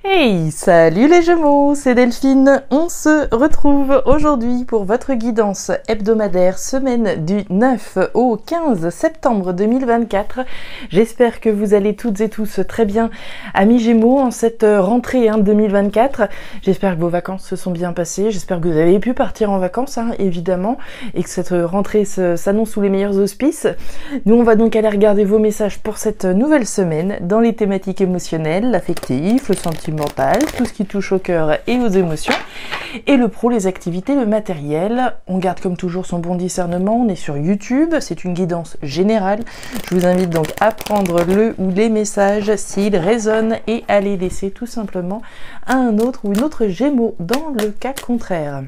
Hey, salut les Gémeaux, c'est Delphine. On se retrouve aujourd'hui pour votre guidance hebdomadaire semaine du 9 au 15 septembre 2024. J'espère que vous allez toutes et tous très bien, amis Gémeaux, en cette rentrée 2024. J'espère que vos vacances se sont bien passées, j'espère que vous avez pu partir en vacances, évidemment, et que cette rentrée s'annonce sous les meilleurs auspices. Nous, on va donc aller regarder vos messages pour cette nouvelle semaine dans les thématiques émotionnelles, l'affectif, le sentimental, tout ce qui touche au cœur et aux émotions, et le pro, les activités, le matériel. On garde comme toujours son bon discernement, on est sur YouTube, c'est une guidance générale. Je vous invite donc à prendre le ou les messages s'ils résonnent et à les laisser tout simplement à un autre ou une autre Gémeaux dans le cas contraire.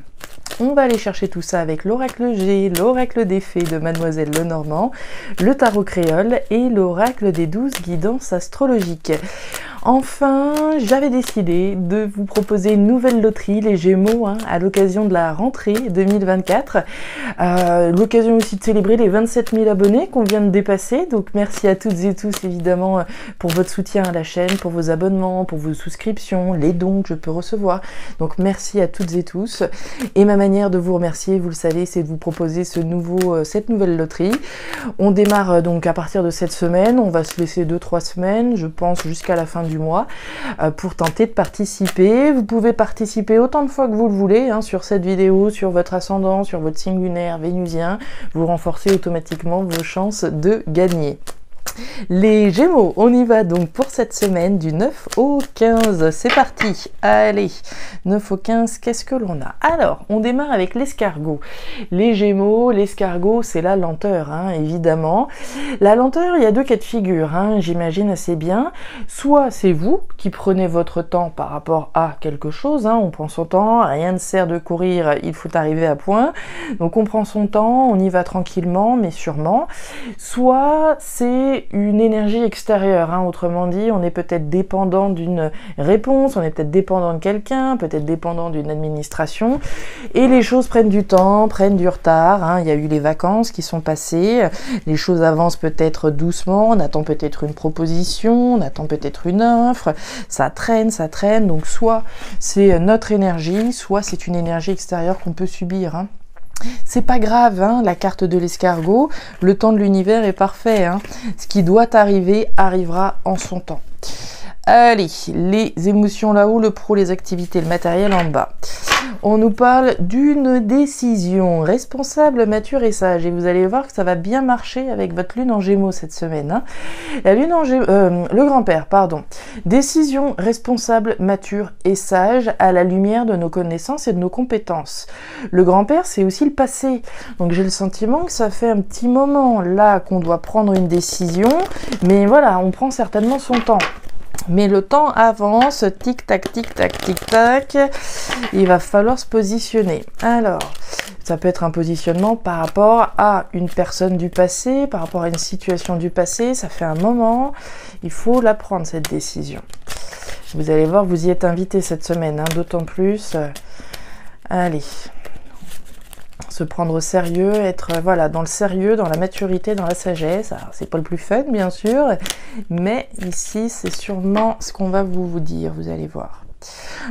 On va aller chercher tout ça avec l'oracle G, l'oracle des fées de Mademoiselle Lenormand, le tarot créole et l'oracle des 12 guidances astrologiques. Enfin, j'avais décidé de vous proposer une nouvelle loterie, les Gémeaux, à l'occasion de la rentrée 2024. L'occasion aussi de célébrer les 27 000 abonnés qu'on vient de dépasser. Donc merci à toutes et tous, évidemment, pour votre soutien à la chaîne, pour vos abonnements, pour vos souscriptions, les dons que je peux recevoir. Donc merci à toutes et tous. Et ma manière de vous remercier, vous le savez, c'est de vous proposer cette nouvelle loterie. On démarre donc à partir de cette semaine. On va se laisser 2-3 semaines, je pense, jusqu'à la fin du mois, pour tenter de participer. Vous pouvez participer autant de fois que vous le voulez sur cette vidéo, sur votre ascendant, sur votre signe lunaire vénusien. Vous renforcez automatiquement vos chances de gagner. Les Gémeaux, on y va donc pour cette semaine du 9 au 15. C'est parti. Allez, 9 au 15, qu'est-ce que l'on a? Alors, on démarre avec l'escargot. Les Gémeaux, l'escargot, c'est la lenteur, évidemment. La lenteur, il y a deux cas de figure, j'imagine assez bien. Soit c'est vous qui prenez votre temps par rapport à quelque chose, on prend son temps, rien ne sert de courir, il faut arriver à point. Donc on prend son temps, on y va tranquillement, mais sûrement. Soit c'est une énergie extérieure, autrement dit, on est peut-être dépendant d'une réponse, on est peut-être dépendant de quelqu'un, peut-être dépendant d'une administration, et les choses prennent du temps, prennent du retard, il y a eu les vacances qui sont passées, les choses avancent peut-être doucement, on attend peut-être une proposition, on attend peut-être une offre, ça traîne, donc soit c'est notre énergie, soit c'est une énergie extérieure qu'on peut subir. C'est pas grave, la carte de l'escargot, le temps de l'univers est parfait. Ce qui doit arriver arrivera en son temps. Allez, les émotions là-haut, le pro, les activités, le matériel en bas. On nous parle d'une décision responsable, mature et sage. Et vous allez voir que ça va bien marcher avec votre lune en Gémeaux cette semaine. La lune en le grand-père, pardon. Décision responsable, mature et sage à la lumière de nos connaissances et de nos compétences. Le grand-père, c'est aussi le passé. Donc j'ai le sentiment que ça fait un petit moment là qu'on doit prendre une décision. Mais voilà, on prend certainement son temps. Mais le temps avance, tic-tac, tic-tac, tic-tac, il va falloir se positionner. Alors, ça peut être un positionnement par rapport à une personne du passé, par rapport à une situation du passé, ça fait un moment, il faut la prendre cette décision. Vous allez voir, vous y êtes invité cette semaine, d'autant plus. Allez, se prendre au sérieux, être dans le sérieux, dans la maturité, dans la sagesse. Alors, c'est pas le plus fun, bien sûr, mais ici, c'est sûrement ce qu'on va vous dire, vous allez voir.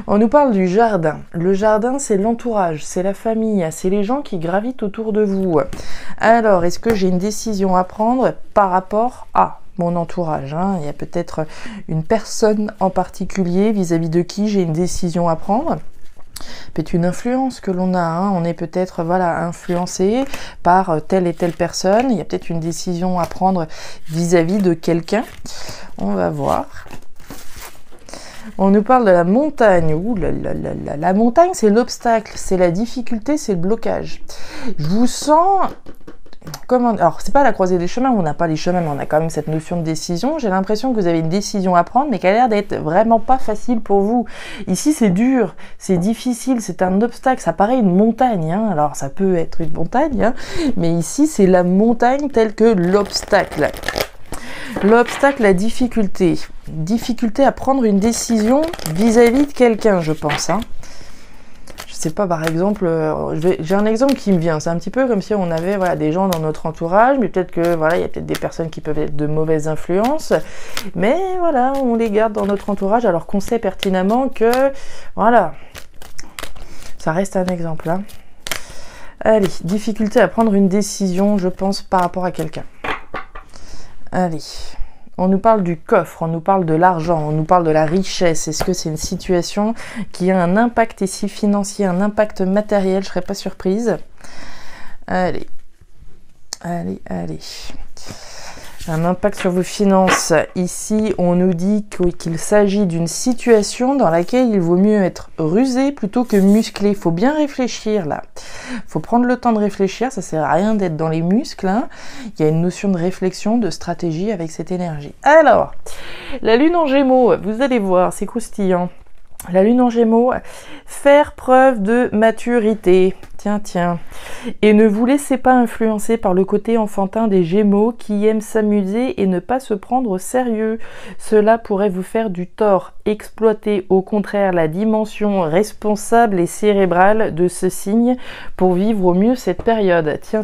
On nous parle du jardin. Le jardin, c'est l'entourage, c'est la famille, c'est les gens qui gravitent autour de vous. Alors, est-ce que j'ai une décision à prendre par rapport à mon entourage, Il y a peut-être une personne en particulier vis-à-vis de qui j'ai une décision à prendre. Peut-être une influence que l'on a, on est peut-être influencé par telle et telle personne, il y a peut-être une décision à prendre vis-à-vis de quelqu'un, on va voir. On nous parle de la montagne. Ouh là là là là. La montagne, c'est l'obstacle, c'est la difficulté, c'est le blocage. Je vous sens... Alors, c'est pas la croisée des chemins, on n'a pas les chemins, mais on a quand même cette notion de décision. J'ai l'impression que vous avez une décision à prendre, mais qui a l'air d'être vraiment pas facile pour vous. Ici, c'est dur, c'est difficile, c'est un obstacle, ça paraît une montagne. Alors, ça peut être une montagne, mais ici, c'est la montagne telle que l'obstacle. L'obstacle, la difficulté. Difficulté à prendre une décision vis-à-vis de quelqu'un, je pense. Je sais pas, par exemple, j'ai un exemple qui me vient. C'est un petit peu comme si on avait voilà, des gens dans notre entourage, mais peut-être que voilà, il y a peut-être des personnes qui peuvent être de mauvaises influences, mais voilà, on les garde dans notre entourage alors qu'on sait pertinemment que voilà, ça reste un exemple. Hein. Allez, difficulté à prendre une décision, je pense, par rapport à quelqu'un. Allez. On nous parle du coffre, on nous parle de l'argent, on nous parle de la richesse. Est-ce que c'est une situation qui a un impact ici financier, un impact matériel? Je ne serais pas surprise. Allez, allez, allez. Un impact sur vos finances. Ici, on nous dit qu'il s'agit d'une situation dans laquelle il vaut mieux être rusé plutôt que musclé. Il faut bien réfléchir là. Il faut prendre le temps de réfléchir. Ça ne sert à rien d'être dans les muscles. Hein. Il y a une notion de réflexion, de stratégie avec cette énergie. Alors, la lune en Gémeaux, vous allez voir, c'est croustillant. La lune en Gémeaux, faire preuve de maturité. Tiens. Et ne vous laissez pas influencer par le côté enfantin des Gémeaux qui aiment s'amuser et ne pas se prendre au sérieux. Cela pourrait vous faire du tort. Exploitez au contraire la dimension responsable et cérébrale de ce signe pour vivre au mieux cette période. Tiens.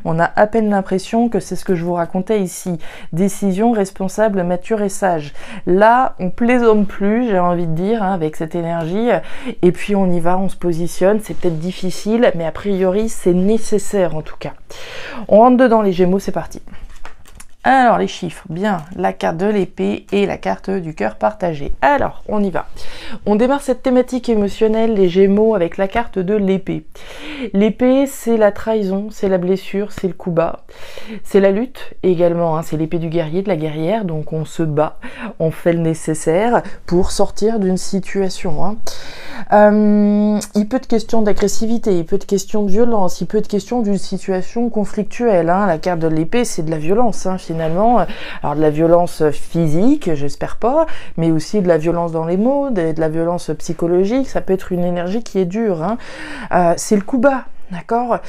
On a à peine l'impression que c'est ce que je vous racontais ici. Décision responsable, mature et sage. Là, on plaisante plus, j'ai envie de dire, hein, avec cette énergie. Et puis on y va, on se positionne. C'est peut-être difficile, mais a priori c'est nécessaire en tout cas. On rentre dedans les Gémeaux, c'est parti. Alors les chiffres, bien, la carte de l'épée et la carte du cœur partagé. Alors, on y va. On démarre cette thématique émotionnelle, les Gémeaux, avec la carte de l'épée. L'épée, c'est la trahison, c'est la blessure, c'est le coup bas. C'est la lutte également, hein, c'est l'épée du guerrier, de la guerrière, donc on se bat, on fait le nécessaire pour sortir d'une situation. Hein. Il peut être question d'agressivité, il peut être question de violence, il peut être question d'une situation conflictuelle. Hein. La carte de l'épée, c'est de la violence, hein, finalement. Alors de la violence physique, j'espère pas, mais aussi de la violence dans les mots, de la violence psychologique. Ça peut être une énergie qui est dure. Hein. C'est le coup bas. D'accord.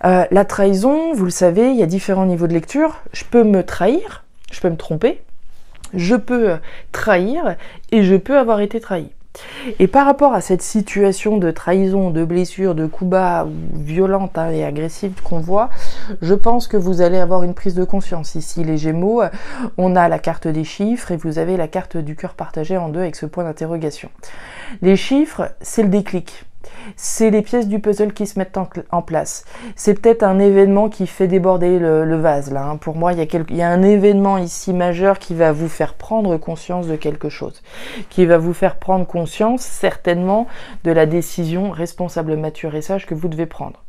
La trahison, vous le savez, il y a différents niveaux de lecture. Je peux me trahir, je peux me tromper, je peux trahir et je peux avoir été trahi. Et par rapport à cette situation de trahison, de blessure, de coup bas violente hein, et agressive qu'on voit, je pense que vous allez avoir une prise de conscience. Ici, les Gémeaux, on a la carte des chiffres et vous avez la carte du cœur partagé en deux avec ce point d'interrogation. Les chiffres, c'est le déclic. C'est les pièces du puzzle qui se mettent en place. C'est peut-être un événement qui fait déborder le vase. Là, hein. Pour moi, il y a un événement ici majeur qui va vous faire prendre conscience de quelque chose. Qui va vous faire prendre conscience, certainement, de la décision responsable, mature et sage que vous devez prendre.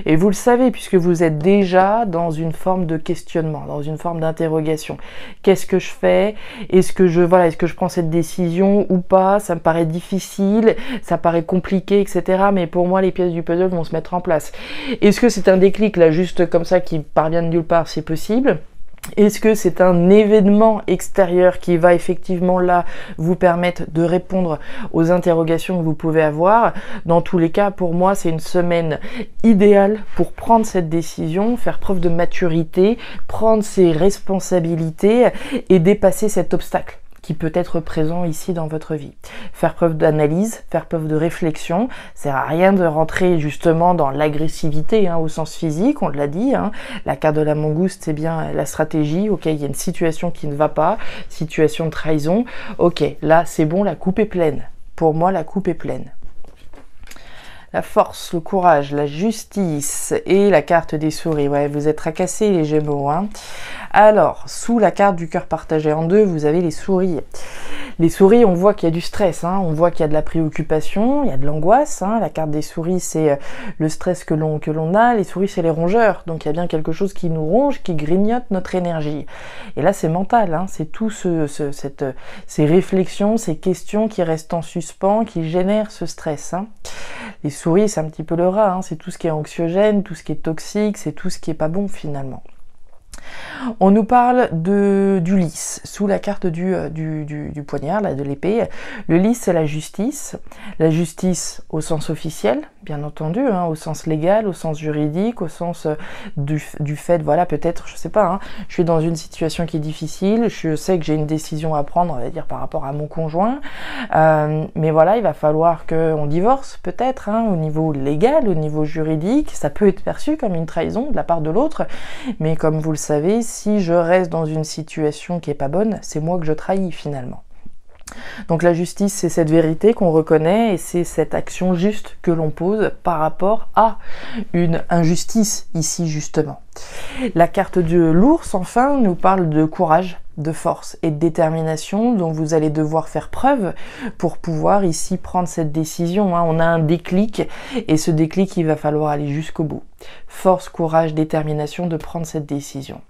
Et vous le savez, puisque vous êtes déjà dans une forme de questionnement, dans une forme d'interrogation. Qu'est-ce que je fais? Est-ce que je prends cette décision ou pas? Ça me paraît difficile, ça paraît compliqué, etc. Mais pour moi, les pièces du puzzle vont se mettre en place. Est-ce que c'est un déclic, là, juste comme ça, qui parvient de nulle part? C'est possible. Est-ce que c'est un événement extérieur qui va effectivement là vous permettre de répondre aux interrogations que vous pouvez avoir? Dans tous les cas, pour moi, c'est une semaine idéale pour prendre cette décision, faire preuve de maturité, prendre ses responsabilités et dépasser cet obstacle qui peut être présent ici dans votre vie. Faire preuve d'analyse, faire preuve de réflexion, ça sert à rien de rentrer justement dans l'agressivité hein, au sens physique, on l'a dit, hein. La carte de la mangouste, c'est bien la stratégie, ok, il y a une situation qui ne va pas, situation de trahison, ok, là c'est bon, la coupe est pleine. Pour moi, la coupe est pleine. La force, le courage, la justice et la carte des souris. Ouais, vous êtes tracassés les Gémeaux. Hein. Alors, sous la carte du cœur partagé en deux, vous avez les souris. Les souris, on voit qu'il y a du stress, hein. On voit qu'il y a de la préoccupation, il y a de l'angoisse. Hein. La carte des souris, c'est le stress que l'on a. Les souris, c'est les rongeurs. Donc, il y a bien quelque chose qui nous ronge, qui grignote notre énergie. Et là, c'est mental. Hein. C'est tout ces réflexions, ces questions qui restent en suspens, qui génèrent ce stress. Hein. Les souris, c'est un petit peu le rat. Hein. C'est tout ce qui est anxiogène, tout ce qui est toxique, c'est tout ce qui est pas bon finalement. On nous parle du lys, sous la carte du poignard, là, de l'épée. Le lys, c'est la justice au sens officiel, bien entendu, hein, au sens légal, au sens juridique, au sens du fait, voilà, peut-être, je sais pas, hein, je suis dans une situation qui est difficile, je sais que j'ai une décision à prendre, on va dire, par rapport à mon conjoint, mais voilà, il va falloir qu'on divorce, peut-être, hein, au niveau légal, au niveau juridique, ça peut être perçu comme une trahison de la part de l'autre, mais comme vous le savez, si je reste dans une situation qui est pas bonne, c'est moi que je trahis finalement. Donc la justice, c'est cette vérité qu'on reconnaît et c'est cette action juste que l'on pose par rapport à une injustice ici justement. La carte de l'ours, enfin, nous parle de courage, de force et de détermination dont vous allez devoir faire preuve pour pouvoir ici prendre cette décision. Hein. On a un déclic et ce déclic, il va falloir aller jusqu'au bout. Force, courage, détermination de prendre cette décision.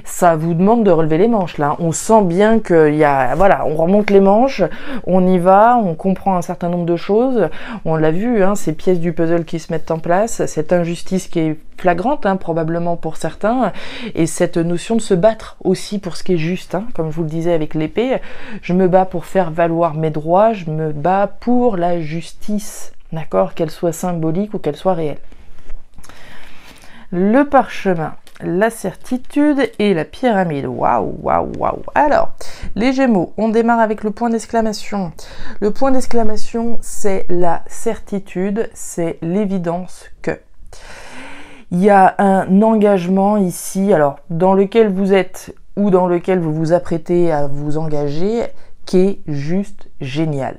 Ça vous demande de relever les manches là. On sent bien qu'il y a, voilà, on remonte les manches, on y va, on comprend un certain nombre de choses. On l'a vu, hein, ces pièces du puzzle qui se mettent en place, cette injustice qui est flagrante, hein, probablement pour certains, et cette notion de se battre aussi pour ce qui est juste, hein, comme je vous le disais avec l'épée, je me bats pour faire valoir mes droits, je me bats pour la justice, d'accord, qu'elle soit symbolique ou qu'elle soit réelle. Le parchemin, la certitude et la pyramide. Waouh, waouh, waouh. Alors, les Gémeaux, on démarre avec le point d'exclamation. Le point d'exclamation, c'est la certitude, c'est l'évidence que. Il y a un engagement ici, alors dans lequel vous êtes ou dans lequel vous vous apprêtez à vous engager, qui est juste génial.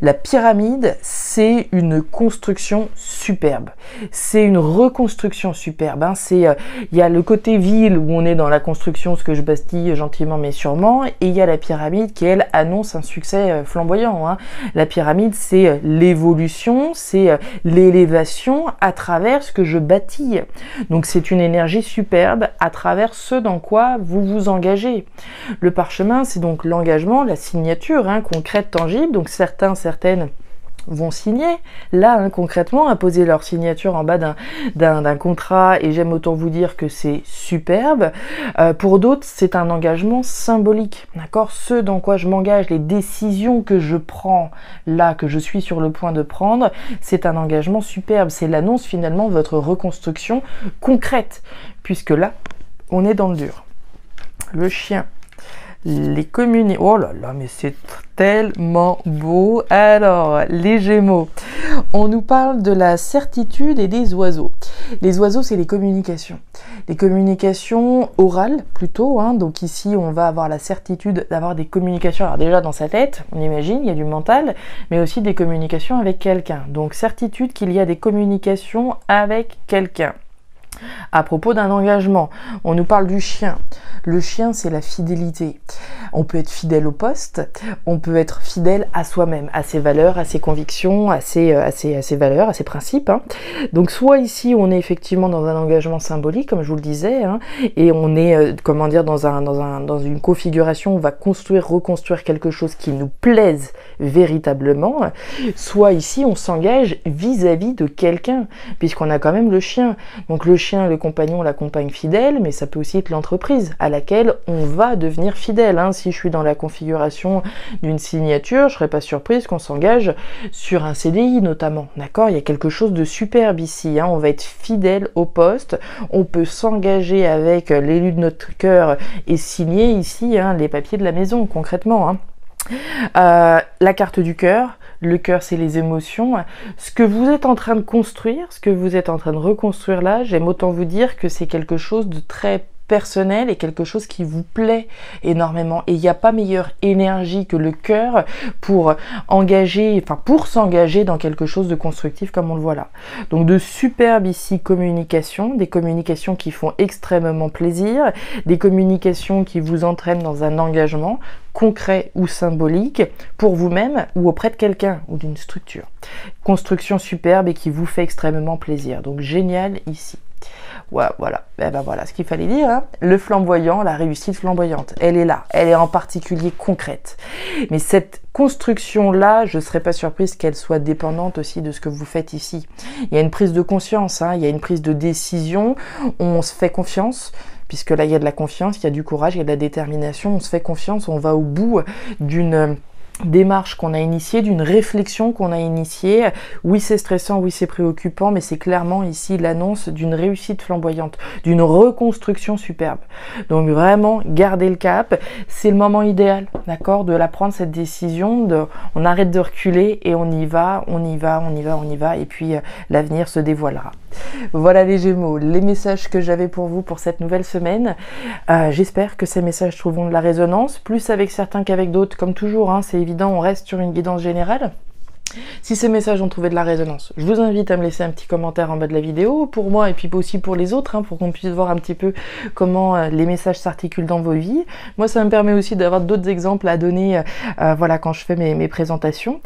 La pyramide, c'est une construction superbe. C'est une reconstruction superbe. Hein. Il y a le côté ville où on est dans la construction, ce que je bastille gentiment mais sûrement, et il y a la pyramide qui, elle, annonce un succès flamboyant. Hein. La pyramide, c'est l'évolution, c'est l'élévation à travers ce que je bâtis. Donc c'est une énergie superbe à travers ce dans quoi vous vous engagez. Le parchemin, c'est donc l'engagement, la signature, hein, concrète, tangible. Donc certaines vont signer, là, hein, concrètement, à poser leur signature en bas d'un contrat, et j'aime autant vous dire que c'est superbe. Pour d'autres, c'est un engagement symbolique, d'accord? Ce dans quoi je m'engage, les décisions que je prends, là, que je suis sur le point de prendre, c'est un engagement superbe, c'est l'annonce finalement de votre reconstruction concrète, puisque là, on est dans le dur. Le chien. Les communes, oh là là, mais c'est tellement beau. Alors, les Gémeaux, on nous parle de la certitude et des oiseaux. Les oiseaux, c'est les communications. Les communications orales, plutôt. Hein. Donc ici, on va avoir la certitude d'avoir des communications. Alors déjà, dans sa tête, on imagine, il y a du mental, mais aussi des communications avec quelqu'un. Donc, certitude qu'il y a des communications avec quelqu'un. À propos d'un engagement, on nous parle du chien. Le chien, c'est la fidélité. On peut être fidèle au poste, on peut être fidèle à soi-même, à ses valeurs, à ses convictions, à ses valeurs, à ses principes. Hein. Donc soit ici, on est effectivement dans un engagement symbolique, comme je vous le disais, hein, et on est, comment dire, dans une configuration où on va construire, reconstruire quelque chose qui nous plaise véritablement. Soit ici, on s'engage vis-à-vis de quelqu'un, puisqu'on a quand même le chien. Donc le chien, le compagnon, la compagne fidèle, mais ça peut aussi être l'entreprise à laquelle on va devenir fidèle. Hein. Si je suis dans la configuration d'une signature, je serais pas surprise qu'on s'engage sur un CDI notamment. D'accord? Il y a quelque chose de superbe ici. Hein. On va être fidèle au poste. On peut s'engager avec l'élu de notre cœur et signer ici, hein, les papiers de la maison concrètement. Hein. La carte du cœur. Le cœur, c'est les émotions. Ce que vous êtes en train de construire, ce que vous êtes en train de reconstruire là, j'aime autant vous dire que c'est quelque chose de très personnel et quelque chose qui vous plaît énormément. Et il n'y a pas meilleure énergie que le cœur pour s'engager dans quelque chose de constructif comme on le voit là. Donc de superbes ici communications, des communications qui font extrêmement plaisir, des communications qui vous entraînent dans un engagement concret ou symbolique pour vous-même ou auprès de quelqu'un ou d'une structure. Construction superbe et qui vous fait extrêmement plaisir. Donc génial ici. Ouais, voilà, eh ben voilà ce qu'il fallait dire. Hein. Le flamboyant, la réussite flamboyante, elle est là, elle est en particulier concrète. Mais cette construction-là, je ne serais pas surprise qu'elle soit dépendante aussi de ce que vous faites ici. Il y a une prise de conscience, hein, il y a une prise de décision, on se fait confiance, puisque là il y a de la confiance, il y a du courage, il y a de la détermination, on se fait confiance, on va au bout d'une démarche qu'on a initiée, d'une réflexion qu'on a initiée. Oui, c'est stressant, oui, c'est préoccupant, mais c'est clairement ici l'annonce d'une réussite flamboyante, d'une reconstruction superbe. Donc vraiment, gardez le cap. C'est le moment idéal, d'accord, de la prendre cette décision. On arrête de reculer et on y va, on y va, on y va, on y va. Et puis l'avenir se dévoilera. Voilà les Gémeaux, les messages que j'avais pour vous pour cette nouvelle semaine. J'espère que ces messages trouveront de la résonance, plus avec certains qu'avec d'autres, comme toujours, hein, c'est évident, on reste sur une guidance générale. Si ces messages ont trouvé de la résonance, je vous invite à me laisser un petit commentaire en bas de la vidéo, pour moi et puis aussi pour les autres, hein, pour qu'on puisse voir un petit peu comment les messages s'articulent dans vos vies. Moi, ça me permet aussi d'avoir d'autres exemples à donner voilà, quand je fais mes présentations.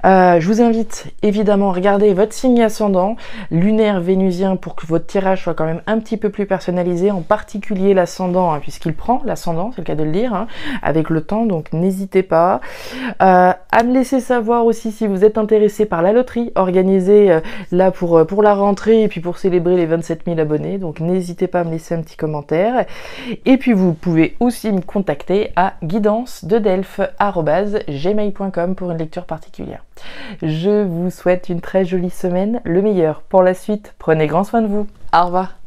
Je vous invite évidemment à regarder votre signe ascendant, lunaire, vénusien, pour que votre tirage soit quand même un petit peu plus personnalisé, en particulier l'ascendant, hein, puisqu'il prend l'ascendant, c'est le cas de le dire, hein, avec le temps, donc n'hésitez pas. À me laisser savoir aussi si vous êtes intéressé par la loterie organisée là pour la rentrée et puis pour célébrer les 27 000 abonnés, donc n'hésitez pas à me laisser un petit commentaire. Et puis vous pouvez aussi me contacter à guidance-de-delphes@gmail.com pour une lecture particulière. Je vous souhaite une très jolie semaine, le meilleur pour la suite. Prenez grand soin de vous. Au revoir.